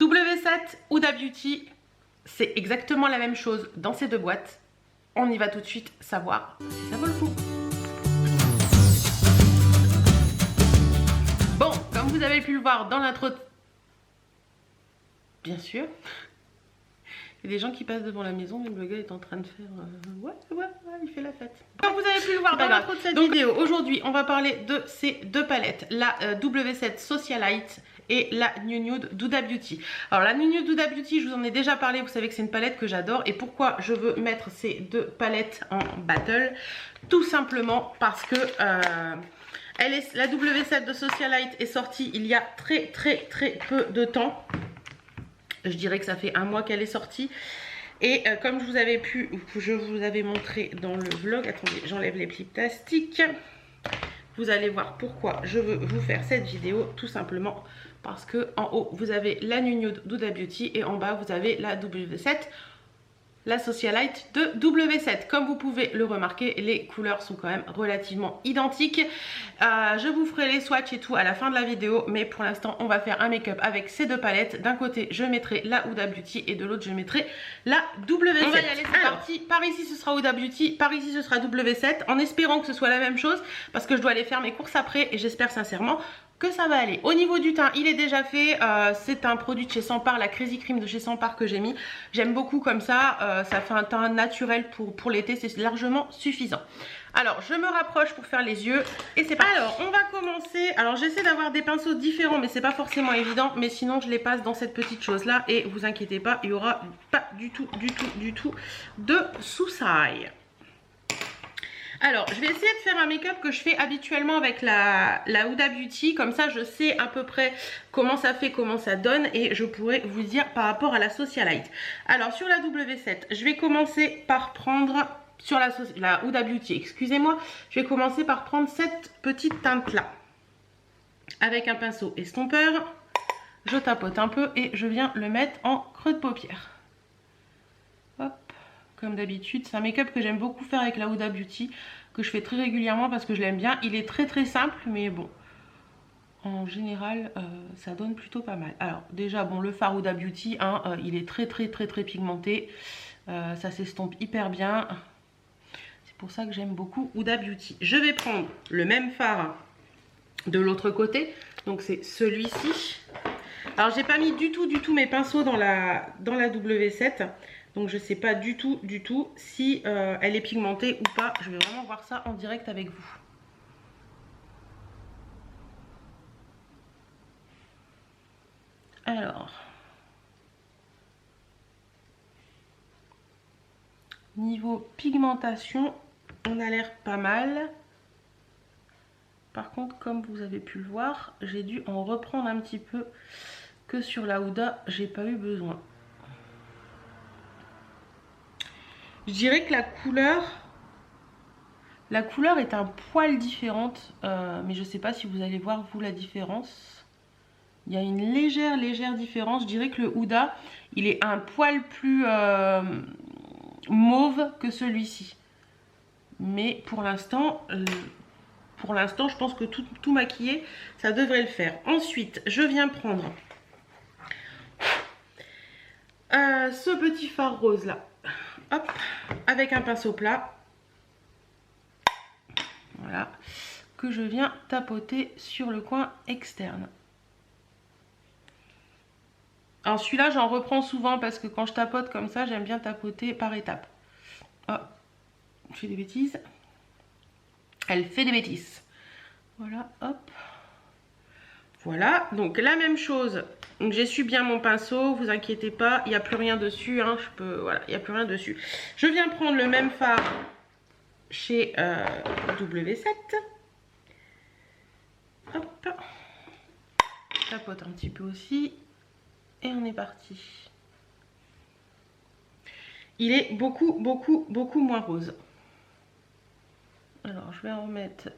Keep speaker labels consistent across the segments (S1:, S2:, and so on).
S1: W7 Huda Beauty, c'est exactement la même chose dans ces deux boîtes. On y va tout de suite savoir si ça vaut le coup. Bon, comme vous avez pu le voir dans l'intro, bien sûr, il y a des gens qui passent devant la maison, même le gars est en train de faire... ouais, il fait la fête. Comme vous avez pu le voir dans l'intro de cette vidéo, aujourd'hui, on va parler de ces deux palettes. La W7 Socialite et la New Nude d'Huda Beauty. Alors la New Nude d'Huda Beauty, je vous en ai déjà parlé, vous savez que c'est une palette que j'adore. Et pourquoi je veux mettre ces deux palettes en battle? Tout simplement parce que... la W7 de Socialite est sortie il y a très peu de temps. Je dirais que ça fait un mois qu'elle est sortie. Et comme je vous avais montré dans le vlog, attendez, j'enlève les plis plastiques. Vous allez voir pourquoi je veux vous faire cette vidéo, tout simplement parce que en haut vous avez la New Nude d'Huda Beauty et en bas vous avez la W7, la Socialite de W7. Comme vous pouvez le remarquer, les couleurs sont quand même relativement identiques. Je vous ferai les swatchs et tout à la fin de la vidéo, mais pour l'instant on va faire un make-up avec ces deux palettes. D'un côté je mettrai la Huda Beauty et de l'autre je mettrai la W7. On va y aller, c'est parti. Par ici ce sera Huda Beauty, par ici ce sera W7, en espérant que ce soit la même chose parce que je dois aller faire mes courses après et j'espère sincèrement que ça va aller. Au niveau du teint, il est déjà fait. C'est un produit de chez Sampar, la Crazy Cream de chez Sampar que j'ai mis. J'aime beaucoup comme ça. Ça fait un teint naturel pour l'été. C'est largement suffisant. Alors, je me rapproche pour faire les yeux. Et c'est parti. Alors, on va commencer. Alors, j'essaie d'avoir des pinceaux différents, mais c'est pas forcément évident. Mais sinon, je les passe dans cette petite chose-là. Et vous inquiétez pas, il y aura pas du tout de soucis. Alors, je vais essayer de faire un make-up que je fais habituellement avec la Huda Beauty. Comme ça, je sais à peu près comment ça fait, comment ça donne. Et je pourrais vous dire par rapport à la Socialite. Alors, sur la W7, je vais commencer par prendre... Sur la Huda Beauty, excusez-moi. Je vais commencer par prendre cette petite teinte-là. Avec un pinceau estompeur. Je tapote un peu et je viens le mettre en creux de paupière. Hop. Comme d'habitude, c'est un make-up que j'aime beaucoup faire avec la Huda Beauty, que je fais très régulièrement parce que je l'aime bien. Il est très simple, mais bon, en général, ça donne plutôt pas mal. Alors déjà, bon, le fard Huda Beauty, hein, il est très pigmenté. Ça s'estompe hyper bien. C'est pour ça que j'aime beaucoup Huda Beauty. Je vais prendre le même fard de l'autre côté, donc c'est celui-ci. Alors j'ai pas mis du tout mes pinceaux dans la W7. Donc je ne sais pas du tout si elle est pigmentée ou pas. Je vais vraiment voir ça en direct avec vous. Alors. Niveau pigmentation, on a l'air pas mal. Par contre, comme vous avez pu le voir, j'ai dû en reprendre un petit peu que sur la Huda, j'ai pas eu besoin. Je dirais que la couleur est un poil différente, mais je ne sais pas si vous allez voir vous la différence. Il y a une légère différence. Je dirais que le Huda, il est un poil plus mauve que celui-ci. Mais pour l'instant, je pense que tout maquillé, ça devrait le faire. Ensuite, je viens prendre ce petit fard rose là. Hop, avec un pinceau plat. Voilà, que je viens tapoter sur le coin externe. Alors celui-là, j'en reprends souvent parce que quand je tapote comme ça, j'aime bien tapoter par étapes. Oh, je fais des bêtises. Elle fait des bêtises. Voilà, hop. Voilà, donc la même chose. Donc j'essuie bien mon pinceau, vous inquiétez pas, il n'y a plus rien dessus. Hein, voilà, il n'y a plus rien dessus. Je viens prendre le même fard chez W7. Hop. Tapote un petit peu aussi. Et on est parti. Il est beaucoup moins rose. Alors je vais en remettre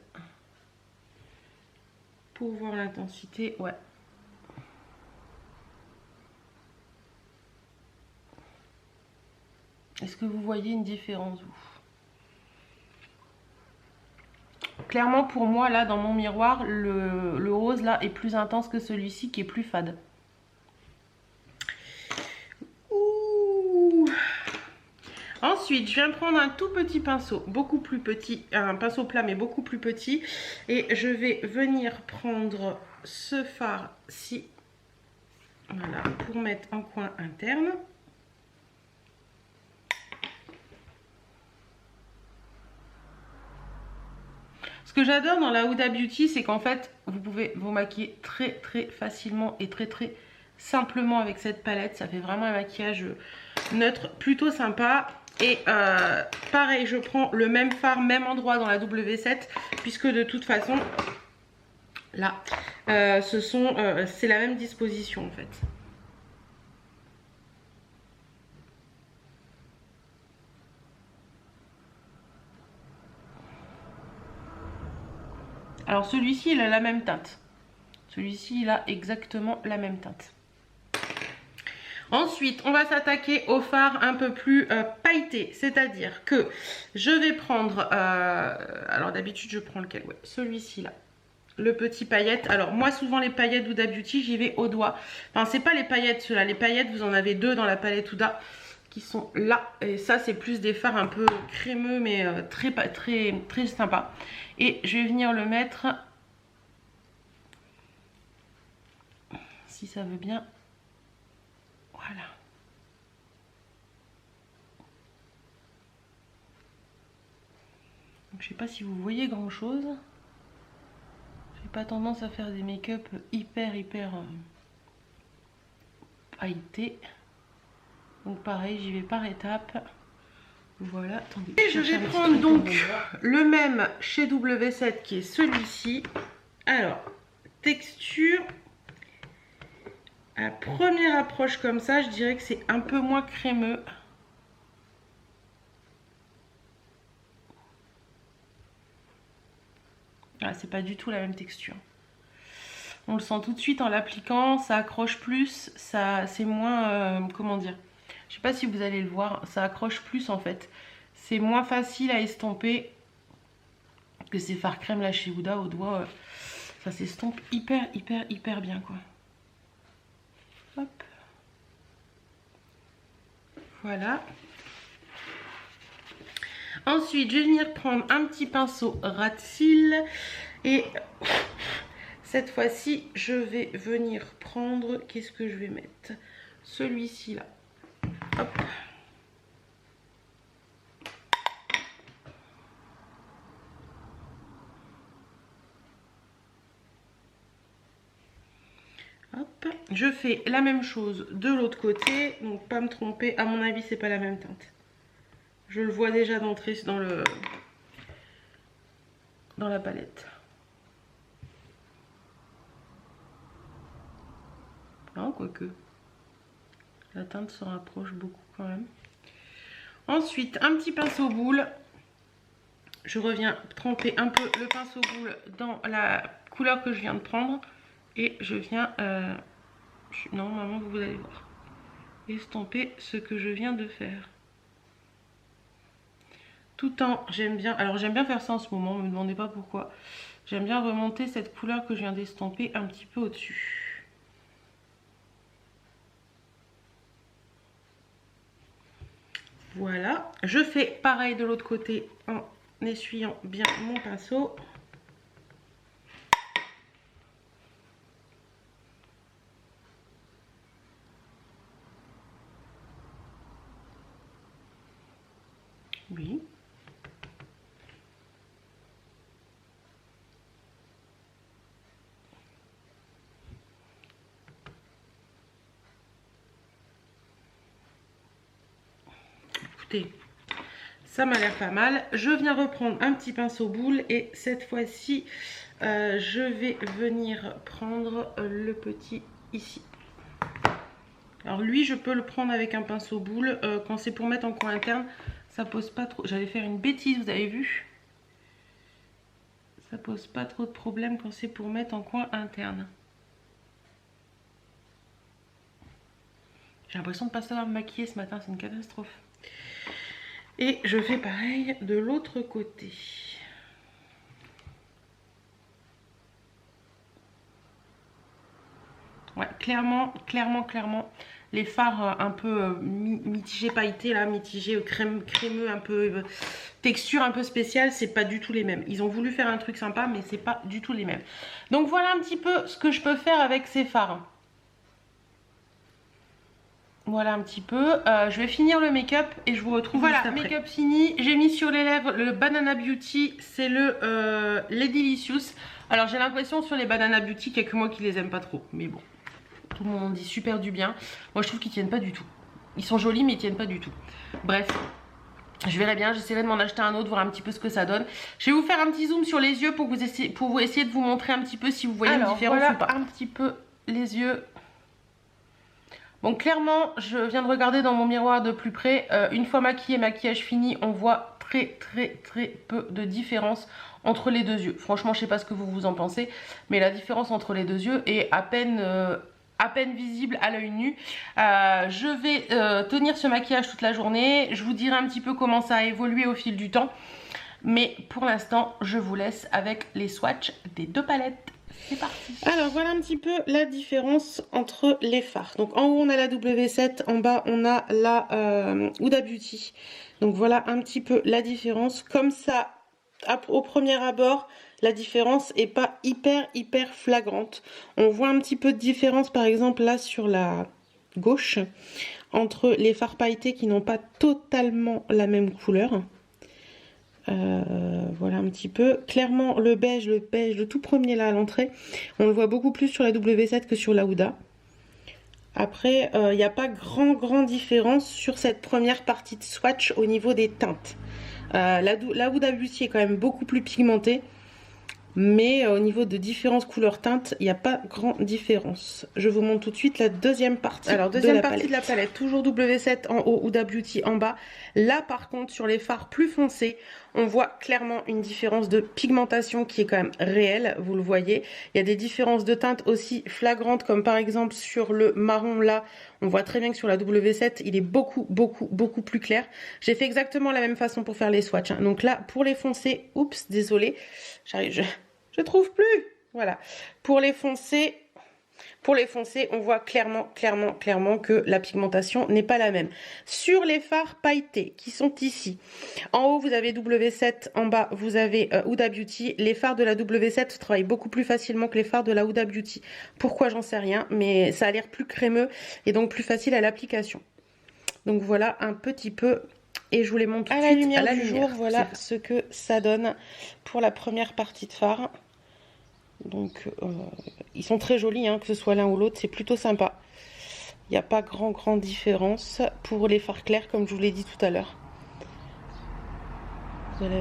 S1: pour voir l'intensité. Ouais. Est-ce que vous voyez une différence vous? Clairement pour moi là dans mon miroir le rose là est plus intense que celui-ci qui est plus fade. Ensuite, je viens prendre un tout petit pinceau, beaucoup plus petit, un pinceau plat mais beaucoup plus petit. Et je vais venir prendre ce fard-ci, voilà, pour mettre en coin interne. Ce que j'adore dans la Huda Beauty, c'est qu'en fait, vous pouvez vous maquiller très très facilement et très très simplement avec cette palette. Ça fait vraiment un maquillage neutre, plutôt sympa. Et pareil, je prends le même fard, même endroit dans la W7, puisque de toute façon, là, c'est la même disposition en fait. Alors celui-ci, il a la même teinte. Celui-ci, il a exactement la même teinte. Ensuite, on va s'attaquer au fard un peu plus pailleté. C'est-à-dire que je vais prendre... alors d'habitude, je prends lequel? Ouais, celui-ci là. Le petit paillette. Alors moi, souvent les paillettes Huda Beauty, j'y vais au doigt. Enfin, c'est pas les paillettes ceux-là. Les paillettes, vous en avez deux dans la palette Huda qui sont là. Et ça, c'est plus des fards un peu crémeux, mais très sympa. Et je vais venir le mettre... Si ça veut bien. Voilà. Donc, je sais pas si vous voyez grand chose. J'ai pas tendance à faire des make-up hyper pailletés. Donc pareil, j'y vais par étapes. Voilà, attendez. Et je vais prendre donc le même chez W7 qui est celui-ci. Alors, texture. À première approche comme ça, je dirais que c'est un peu moins crémeux. Ah, c'est pas du tout la même texture. On le sent tout de suite en l'appliquant, ça accroche plus, c'est moins, comment dire, je sais pas si vous allez le voir, ça accroche plus en fait. C'est moins facile à estomper que ces fards crème là chez Huda au doigt. Ça s'estompe hyper bien quoi. Hop. Voilà. Ensuite, je vais venir prendre un petit pinceau ras de cils et cette fois-ci, je vais venir prendre, qu'est-ce que je vais mettre? Celui-ci là. Hop. Hop. Je fais la même chose de l'autre côté, donc pas me tromper, à mon avis c'est pas la même teinte. Je le vois déjà d'entrée dans la palette. Non, quoique. La teinte se rapproche beaucoup quand même. Ensuite, un petit pinceau boule. Je reviens tremper un peu le pinceau boule dans la couleur que je viens de prendre. Et je viens... normalement, vous allez voir. Estomper ce que je viens de faire. Tout en... J'aime bien... Alors, j'aime bien faire ça en ce moment. Ne me demandez pas pourquoi. J'aime bien remonter cette couleur que je viens d'estomper un petit peu au-dessus. Voilà, je fais pareil de l'autre côté en essuyant bien mon pinceau. Oui. Écoutez, ça m'a l'air pas mal. Je viens reprendre un petit pinceau boule et cette fois-ci, je vais venir prendre le petit ici. Alors lui, je peux le prendre avec un pinceau boule. Quand c'est pour mettre en coin interne, ça pose pas trop... J'allais faire une bêtise, vous avez vu? Ça pose pas trop de problème quand c'est pour mettre en coin interne. J'ai l'impression de ne pas savoir me maquiller ce matin, c'est une catastrophe. Et je fais pareil de l'autre côté. Ouais, clairement, les fards un peu mitigés pailletés là, mitigés crémeux, un peu texture un peu spéciale, c'est pas du tout les mêmes. Ils ont voulu faire un truc sympa, mais c'est pas du tout les mêmes. Donc voilà un petit peu ce que je peux faire avec ces fards. Voilà un petit peu. Je vais finir le make-up et je vous retrouve. Voilà, make-up fini. J'ai mis sur les lèvres le Banana Beauty. C'est le Ladylicious. Alors j'ai l'impression sur les Banana Beauty qu'il n'y a que moi qui les aime pas trop. Mais bon, tout le monde en dit super du bien. Moi je trouve qu'ils tiennent pas du tout. Ils sont jolis mais ils tiennent pas du tout. Bref. Je verrai bien, j'essaierai de m'en acheter un autre, voir un petit peu ce que ça donne. Je vais vous faire un petit zoom sur les yeux pour vous essayer de vous montrer un petit peu si vous voyez une différence ou pas. Un petit peu les yeux. Bon, clairement, je viens de regarder dans mon miroir de plus près. Une fois maquillée, maquillage fini, on voit très peu de différence entre les deux yeux. Franchement, je sais pas ce que vous en pensez, mais la différence entre les deux yeux est à peine visible à l'œil nu. Je vais tenir ce maquillage toute la journée. Je vous dirai un petit peu comment ça a évolué au fil du temps. Mais pour l'instant, je vous laisse avec les swatchs des deux palettes. C'est parti. Alors voilà un petit peu la différence entre les fards. Donc en haut on a la W7, en bas on a la Huda Beauty. Donc voilà un petit peu la différence. Comme ça, au premier abord, la différence est pas hyper flagrante. On voit un petit peu de différence par exemple là sur la gauche entre les fards pailletés qui n'ont pas totalement la même couleur. Voilà un petit peu. Clairement le beige, le tout premier là à l'entrée, on le voit beaucoup plus sur la W7 que sur la Huda. Après il n'y a pas grand différence sur cette première partie de swatch au niveau des teintes. La Huda Beauty est quand même beaucoup plus pigmentée, mais au niveau de différences couleurs teintes, il n'y a pas grande différence. Je vous montre tout de suite la deuxième partie. Alors deuxième partie de la palette, toujours W7 en haut, Huda Beauty en bas. Là par contre sur les fards plus foncés, on voit clairement une différence de pigmentation qui est quand même réelle, vous le voyez. Il y a des différences de teinte aussi flagrantes, comme par exemple sur le marron là, on voit très bien que sur la W7, il est beaucoup plus clair. J'ai fait exactement la même façon pour faire les swatchs, hein. Donc là, pour les foncés, oups, désolé, je trouve plus. Voilà, pour les foncés, on voit clairement que la pigmentation n'est pas la même. Sur les fards pailletés qui sont ici, en haut vous avez W7, en bas vous avez Huda Beauty. Les fards de la W7 travaillent beaucoup plus facilement que les fards de la Huda Beauty. Pourquoi, j'en sais rien, mais ça a l'air plus crémeux et donc plus facile à l'application. Donc voilà un petit peu, et je vous les montre tout de suite à la lumière du jour. Voilà ce que ça donne pour la première partie de fard. Donc ils sont très jolis, hein, que ce soit l'un ou l'autre, c'est plutôt sympa. Il n'y a pas grande différence pour les fards clairs comme je vous l'ai dit tout à l'heure.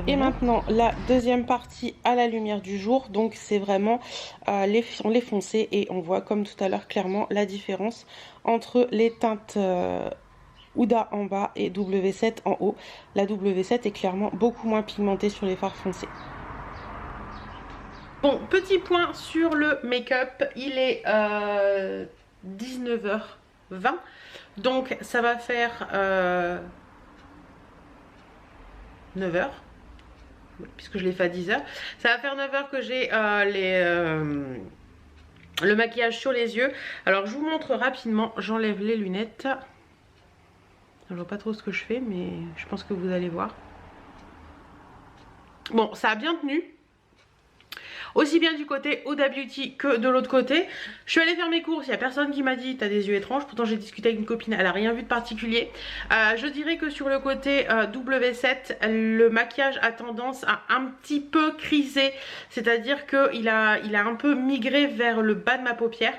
S1: Et maintenant la deuxième partie à la lumière du jour, donc c'est vraiment les foncés, et on voit comme tout à l'heure clairement la différence entre les teintes Huda en bas et W7 en haut. La W7 est clairement beaucoup moins pigmentée sur les fards foncés. Bon, petit point sur le make-up, il est 19h20, donc ça va faire 9h, puisque je l'ai fait à 10h. Ça va faire 9h que j'ai le maquillage sur les yeux. Alors je vous montre rapidement, j'enlève les lunettes. Je vois pas trop ce que je fais, mais je pense que vous allez voir. Bon, ça a bien tenu. Aussi bien du côté Huda Beauty que de l'autre côté. Je suis allée faire mes courses, il n'y a personne qui m'a dit t'as des yeux étranges. Pourtant j'ai discuté avec une copine, elle n'a rien vu de particulier. Je dirais que sur le côté W7, le maquillage a tendance à un petit peu criser. C'est-à-dire qu'il a un peu migré vers le bas de ma paupière,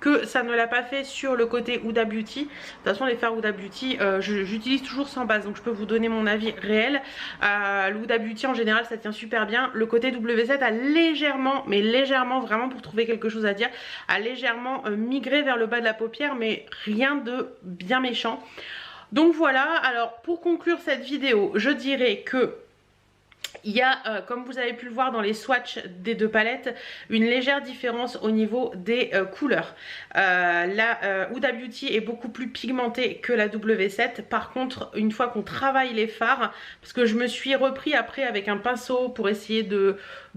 S1: que ça ne l'a pas fait sur le côté Huda Beauty. De toute façon les fards Huda Beauty j'utilise toujours sans base, donc je peux vous donner mon avis réel. Le Huda Beauty en général ça tient super bien. Le côté W7 a légèrement, mais légèrement, vraiment pour trouver quelque chose à dire, a légèrement migré vers le bas de la paupière, mais rien de bien méchant. Donc voilà, alors pour conclure cette vidéo, je dirais que Il y a, comme vous avez pu le voir dans les swatchs des deux palettes, une légère différence au niveau des couleurs. La Huda Beauty est beaucoup plus pigmentée que la W7. Par contre, une fois qu'on travaille les fards, parce que je me suis repris après avec un pinceau pour essayer de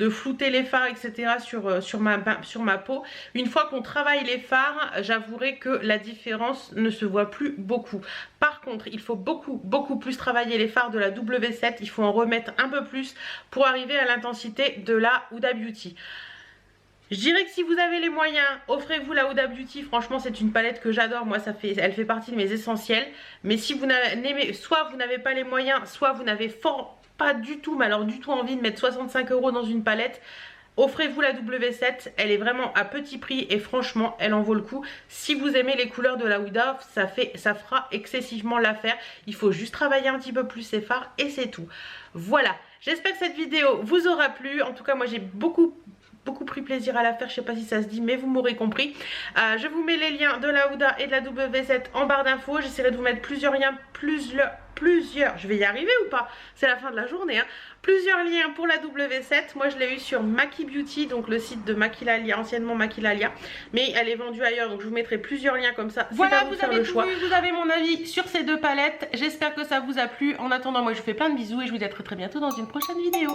S1: flouter les fards, etc. sur ma peau. Une fois qu'on travaille les fards, j'avouerai que la différence ne se voit plus beaucoup. Par contre, il faut beaucoup plus travailler les fards de la W7. Il faut en remettre un peu plus pour arriver à l'intensité de la Huda Beauty. Je dirais que si vous avez les moyens, offrez-vous la Huda Beauty. Franchement, c'est une palette que j'adore. Moi, elle fait partie de mes essentiels. Mais si vous n'avez, soit vous n'avez pas les moyens, soit vous n'avez pas du tout, mais alors du tout envie de mettre 65 € dans une palette, offrez-vous la W7, elle est vraiment à petit prix et franchement elle en vaut le coup. Si vous aimez les couleurs de la Huda, ça fera excessivement l'affaire. Il faut juste travailler un petit peu plus ses fards et c'est tout. Voilà, j'espère que cette vidéo vous aura plu. En tout cas moi j'ai beaucoup pris plaisir à la faire, je sais pas si ça se dit mais vous m'aurez compris. Je vous mets les liens de la Huda et de la W7 en barre d'infos. J'essaierai de vous mettre plusieurs liens, je vais y arriver ou pas? C'est la fin de la journée hein. Plusieurs liens pour la W7. Moi je l'ai eu sur Maki Beauty, donc le site de Maquilalia, anciennement Maquilalia, mais elle est vendue ailleurs, donc je vous mettrai plusieurs liens comme ça. Voilà, vous avez tout vu, vous avez mon avis sur ces deux palettes. J'espère que ça vous a plu. En attendant, moi je vous fais plein de bisous et je vous dis à très bientôt dans une prochaine vidéo.